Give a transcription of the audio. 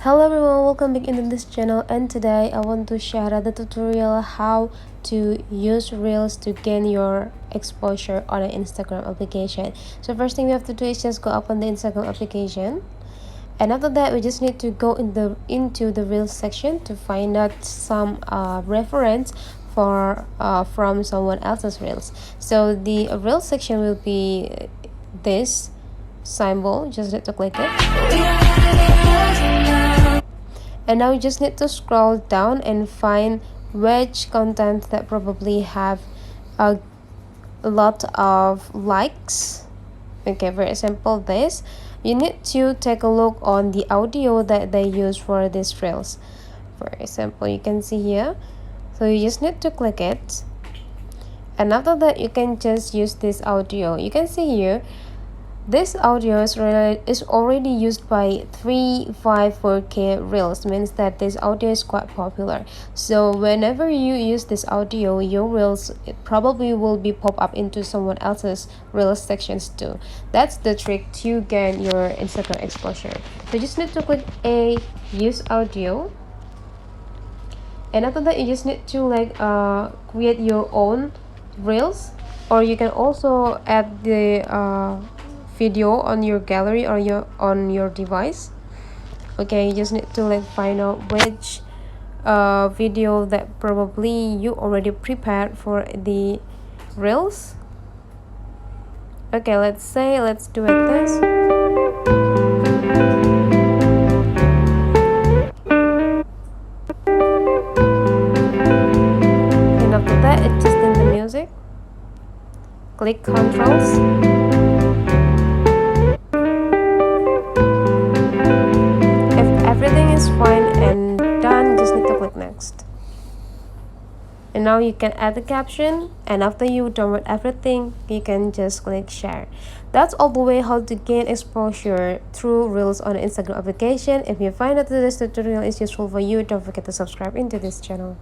Hello everyone, welcome back into this channel, and today I want to share the tutorial how to use Reels to gain your exposure on an Instagram application. So first thing we have to do is just go up on the Instagram application, and after that we just need to go into the Reels section to find out some reference for from someone else's Reels. So the Reels section will be this symbol. Just need to click it. And now you just need to scroll down and find which content that probably have a lot of likes. Okay, for example, this you need to take a look on the audio that they use for these Reels. For example, you can see here, so you just need to click it, and after that you can just use this audio. You can see here this audio is already used by 354K Reels, means that this audio is quite popular. So whenever you use this audio, your Reels probably will be pop up into someone else's Reels sections too. That's the trick to gain your Instagram exposure. So you just need to click a use audio, and after that you just need to create your own Reels, or you can also add the video on your gallery or on your device. Okay, you just need to find out which video that probably you already prepared for the Reels. Okay, let's do it this. And after that, it's just in the music, click controls. Everything is fine and done, just need to click next. And now you can add the caption, and after you download everything, you can just click share. That's all the way how to gain exposure through Reels on an Instagram application. If you find that this tutorial is useful for you, don't forget to subscribe into this channel.